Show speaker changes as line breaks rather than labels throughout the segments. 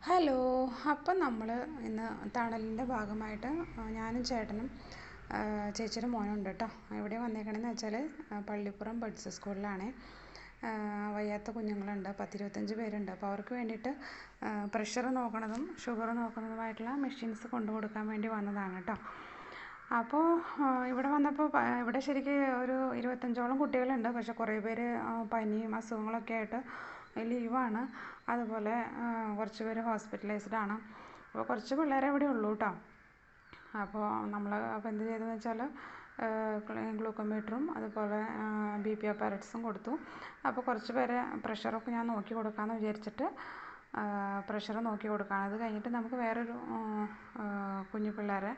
Hello. അപ്പം നമ്മൾ ഇന്ന് തണലിൻ്റെ ഭാഗമായിട്ട് ഞാനും ചേട്ടനും ചേച്ചിയുടെ മോനുണ്ട് കേട്ടോ. എവിടെ വന്നേക്കണമെന്ന് വെച്ചാൽ പള്ളിപ്പുറം ബഡ്സ് സ്കൂളിലാണ്. വയ്യാത്ത കുഞ്ഞുങ്ങളുണ്ട്, 10-25 പേരുണ്ട്. അപ്പോൾ അവർക്ക് വേണ്ടിയിട്ട് പ്രഷർ നോക്കണതും ഷുഗർ നോക്കുന്നതുമായിട്ടുള്ള മെഷീൻസ് കൊണ്ടു കൊടുക്കാൻ വേണ്ടി വന്നതാണ് കേട്ടോ. അപ്പോൾ ഇവിടെ വന്നപ്പോൾ ഇവിടെ ശരിക്കും ഒരു 25ഓളം കുട്ടികളുണ്ട്. പക്ഷെ കുറേ പേര് പനിയും അസുഖങ്ങളൊക്കെ ആയിട്ട് ലീവാണ്. അതുപോലെ കുറച്ച് പേര് ഹോസ്പിറ്റലൈസ്ഡ് ആണ്. അപ്പോൾ കുറച്ച് പിള്ളേരെ ഇവിടെ ഉള്ളൂ കേട്ടോ. അപ്പോൾ നമ്മൾ എന്ത് ചെയ്തതെന്ന് വെച്ചാൽ ഗ്ലൂക്കോമീറ്ററും അതുപോലെ BP അപ്പാരറ്റ്സും കൊടുത്തു. അപ്പോൾ കുറച്ച് പേരെ പ്രഷറൊക്കെ ഞാൻ നോക്കി കൊടുക്കാമെന്ന് വിചാരിച്ചിട്ട് പ്രഷർ നോക്കി കൊടുക്കുകയാണ്. അത് കഴിഞ്ഞിട്ട് നമുക്ക് വേറൊരു കുഞ്ഞു പിള്ളേരെ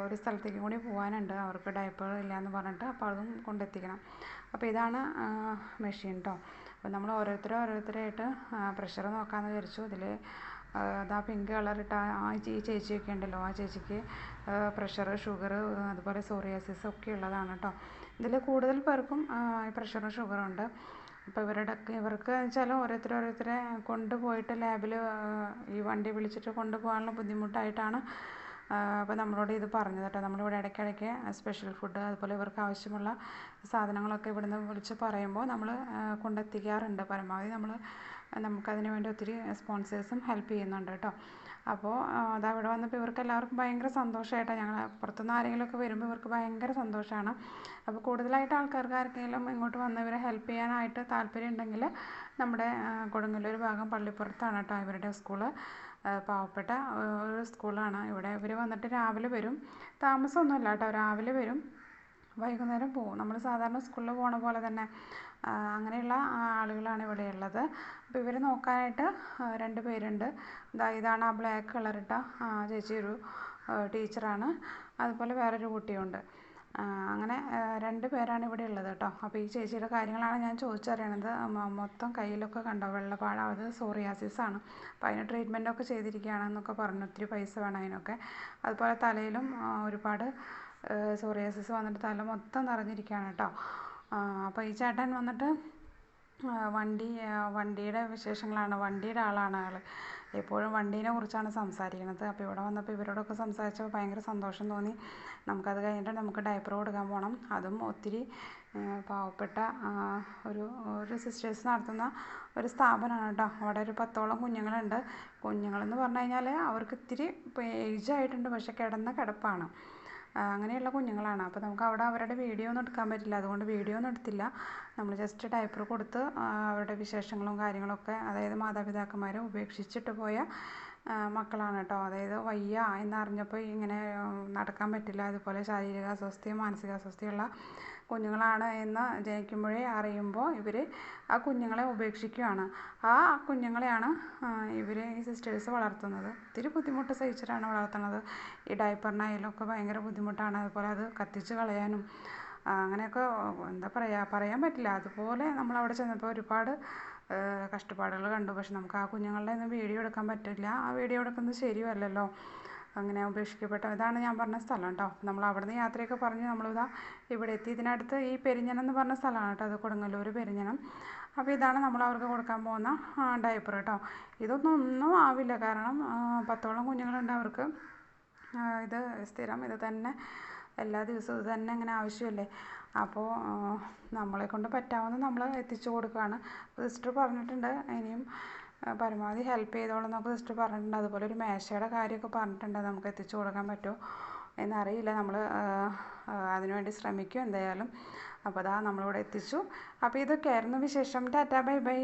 ഒരു സ്ഥലത്തേക്കും കൂടി പോകാനുണ്ട്. അവർക്ക് ഡയപ്പർ ഇല്ലയെന്ന് പറഞ്ഞിട്ട്, അപ്പോൾ അതും കൊണ്ടെത്തിക്കണം. അപ്പോൾ ഇതാണ് മെഷീൻ കേട്ടോ. അപ്പോൾ നമ്മൾ ഓരോരുത്തരായിട്ട് പ്രഷർ നോക്കാമെന്ന് വിചാരിച്ചു. ഇതിൽ അതാ പിങ്ക് കളറിട്ട ഈ ചേച്ചിയൊക്കെ ഉണ്ടല്ലോ, ആ ചേച്ചിക്ക് പ്രഷർ, ഷുഗർ, അതുപോലെ സോറിയാസിസ് ഒക്കെ ഉള്ളതാണ് കേട്ടോ. ഇതിൽ കൂടുതൽ പേർക്കും പ്രഷറും ഷുഗറും ഉണ്ട്. അപ്പോൾ ഇവർക്ക് വെച്ചാൽ ഓരോരുത്തരെ കൊണ്ടുപോയിട്ട് ലാബിൽ ഈ വണ്ടി വിളിച്ചിട്ട് കൊണ്ടുപോകാനുള്ള ബുദ്ധിമുട്ടായിട്ടാണ് അപ്പോൾ നമ്മളോട് ഇത് പറഞ്ഞത് കേട്ടോ. നമ്മളിവിടെ ഇടയ്ക്കിടയ്ക്ക് സ്പെഷ്യൽ ഫുഡ് അതുപോലെ ഇവർക്ക് ആവശ്യമുള്ള സാധനങ്ങളൊക്കെ ഇവിടുന്ന് വിളിച്ച് പറയുമ്പോൾ നമ്മൾ കൊണ്ടെത്തിക്കാറുണ്ട്. പരമാവധി നമുക്കതിന് വേണ്ടി ഒത്തിരി സ്പോൺസേഴ്സും ഹെൽപ്പ് ചെയ്യുന്നുണ്ട് കേട്ടോ. അപ്പോൾ അതാ ഇവിടെ വന്നപ്പോൾ ഇവർക്ക് എല്ലാവർക്കും ഭയങ്കര സന്തോഷമായിട്ടാണ്. ഞങ്ങൾ പുറത്തുനിന്ന് ആരെങ്കിലുമൊക്കെ വരുമ്പോൾ ഇവർക്ക് ഭയങ്കര സന്തോഷമാണ്. അപ്പോൾ കൂടുതലായിട്ട് ആർക്കെങ്കിലും ഇങ്ങോട്ട് വന്ന് ഇവരെ ഹെൽപ്പ് ചെയ്യാനായിട്ട് താല്പര്യം ഉണ്ടെങ്കിൽ നമ്മുടെ കൊടുങ്ങല്ലൂർ ഭാഗം പള്ളിപ്പുറത്താണ് കേട്ടോ ഇവരുടെ സ്കൂള്. പാവപ്പെട്ട ഒരു സ്കൂളാണ്. ഇവിടെ ഇവർ വന്നിട്ട് രാവിലെ വരും, താമസമൊന്നുമില്ല കേട്ടോ. രാവിലെ വരും, വൈകുന്നേരം പോകും. നമ്മൾ സാധാരണ സ്കൂളിൽ പോണ പോലെ തന്നെ അങ്ങനെയുള്ള ആളുകളാണ് ഇവിടെ ഉള്ളത്. അപ്പോൾ ഇവർ നോക്കാനായിട്ട് 2 പേരുണ്ട്. ഇതാണ് ആ ബ്ലാക്ക് കളറിട്ട ചേച്ചി ഒരു ടീച്ചറാണ്. അതുപോലെ വേറൊരു കുട്ടിയുണ്ട്. അങ്ങനെ 2 പേരാണ് ഇവിടെ ഉള്ളത് കേട്ടോ. അപ്പോൾ ഈ ചേച്ചിയുടെ കാര്യങ്ങളാണ് ഞാൻ ചോദിച്ചറിയണത്. മൊത്തം കയ്യിലൊക്കെ കണ്ടോ വെള്ളപ്പാട്, അത് സോറിയാസിസ് ആണ്. അപ്പോൾ അതിന് ട്രീറ്റ്മെൻറ്റൊക്കെ ചെയ്തിരിക്കുകയാണെന്നൊക്കെ പറഞ്ഞു. ഒത്തിരി പൈസ വേണം അതിനൊക്കെ. അതുപോലെ തലയിലും ഒരുപാട് സോറിയാസിസ് വന്നിട്ട് തല മൊത്തം നിറഞ്ഞിരിക്കുകയാണ് കേട്ടോ. അപ്പോൾ ഈ ചേട്ടൻ വന്നിട്ട് വണ്ടിയുടെ വിശേഷങ്ങളാണ്, വണ്ടിയുടെ ആളാണ് ആൾ. എപ്പോഴും വണ്ടീനെ കുറിച്ചാണ് സംസാരിക്കുന്നത്. അപ്പോൾ ഇവിടെ വന്നപ്പോൾ ഇവരോടൊക്കെ സംസാരിച്ചപ്പോൾ ഭയങ്കര സന്തോഷം തോന്നി. നമുക്കത് കഴിഞ്ഞിട്ട് നമുക്ക് ഡയപ്പർ കൊടുക്കാൻ പോകണം. അതും ഒത്തിരി പാവപ്പെട്ട ഒരു സിസ്റ്റേഴ്സ് നടത്തുന്ന ഒരു സ്ഥാപനമാണ് കേട്ടോ. അവിടെ ഒരു 10ഓളം കുഞ്ഞുങ്ങളുണ്ട്. കുഞ്ഞുങ്ങളെന്ന് പറഞ്ഞു കഴിഞ്ഞാൽ അവർക്ക് ഇത്തിരി ഏജ് ആയിട്ടുണ്ട്, പക്ഷെ കിടന്ന കിടപ്പാണ്. അങ്ങനെയുള്ള കുഞ്ഞുങ്ങളാണ്. അപ്പോൾ നമുക്ക് അവിടെ അവരുടെ വീഡിയോ ഒന്നും എടുക്കാൻ പറ്റില്ല, അതുകൊണ്ട് വീഡിയോ ഒന്നും എടുത്തില്ല. നമ്മൾ ജസ്റ്റ് ഡയപ്പർ കൊടുത്ത് അവരുടെ വിശേഷങ്ങളും കാര്യങ്ങളൊക്കെ, അതായത് മാതാപിതാക്കന്മാരെ ഉപേക്ഷിച്ചിട്ട് പോയ മക്കളാണ് കേട്ടോ. അതായത് വയ്യ എന്നറിഞ്ഞപ്പോൾ ഇങ്ങനെ നടക്കാൻ പറ്റില്ല, അതുപോലെ ശാരീരിക അസ്വസ്ഥയും മാനസികാസ്വസ്ഥയുള്ള കുഞ്ഞുങ്ങളാണ് എന്ന് ജനിക്കുമ്പോഴേ അറിയുമ്പോൾ ഇവർ ആ കുഞ്ഞുങ്ങളെ ഉപേക്ഷിക്കുകയാണ്. ആ കുഞ്ഞുങ്ങളെയാണ് ഈ സിസ്റ്റേഴ്സ് വളർത്തുന്നത്. ഒത്തിരി ബുദ്ധിമുട്ട് സഹിച്ചിട്ടാണ് വളർത്തുന്നത്. ഈ ഡയപ്പറിനായാലും ഒക്കെ ഭയങ്കര ബുദ്ധിമുട്ടാണ്. അതുപോലെ അത് കത്തിച്ച് കളയാനും അങ്ങനെയൊക്കെ എന്താ പറയാൻ പറ്റില്ല. അതുപോലെ നമ്മളവിടെ ചെന്നപ്പോൾ ഒരുപാട് കഷ്ടപ്പാടുകൾ കണ്ടു. പക്ഷെ നമുക്ക് ആ കുഞ്ഞുങ്ങളുടെ ഒന്നും വീഡിയോ എടുക്കാൻ പറ്റില്ല. ആ വീഡിയോ എടുക്കുന്നത് ശരിയല്ലല്ലോ. അങ്ങനെ ഉപേക്ഷിക്കപ്പെട്ട ഇതാണ് ഞാൻ പറഞ്ഞ സ്ഥലം കേട്ടോ. നമ്മൾ അവിടുന്ന് യാത്രയൊക്കെ പറഞ്ഞ് നമ്മളിതാ ഇവിടെ എത്തി. ഇതിനടുത്ത് ഈ പെരിഞ്ഞനം എന്ന് പറഞ്ഞ സ്ഥലമാണ് കേട്ടോ. അത് കൊടുങ്ങല്ലൂർ പെരിഞ്ഞനം. അപ്പോൾ ഇതാണ് നമ്മൾ അവർക്ക് കൊടുക്കാൻ പോകുന്ന ഡയപ്പർ കേട്ടോ. ഒന്നും ആവില്ല, കാരണം 10ഓളം കുഞ്ഞുങ്ങളുണ്ട് അവർക്ക്. ഇത് സ്ഥിരം ഇത് തന്നെ എല്ലാ ദിവസവും ഇത് തന്നെ ഇങ്ങനെ ആവശ്യമല്ലേ. അപ്പോൾ നമ്മളെ കൊണ്ട് പറ്റാവുന്ന നമ്മൾ എത്തിച്ചു കൊടുക്കുകയാണ്. സിസ്റ്റർ പറഞ്ഞിട്ടുണ്ട് ഇനിയും പരമാവധി ഹെൽപ്പ് ചെയ്തോളാം എന്നൊക്കെ സിസ്റ്റർ പറഞ്ഞിട്ടുണ്ട്. അതുപോലെ ഒരു മേശയുടെ കാര്യമൊക്കെ പറഞ്ഞിട്ടുണ്ട്. നമുക്ക് എത്തിച്ചു കൊടുക്കാൻ പറ്റുമോ എന്നറിയില്ല. നമ്മൾ അതിനുവേണ്ടി ശ്രമിക്കും എന്തായാലും. അപ്പോൾ അതാ നമ്മളിവിടെ എത്തിച്ചു. അപ്പോൾ ഇതൊക്കെയായിരുന്നു വിശേഷം. Tata, bye bye.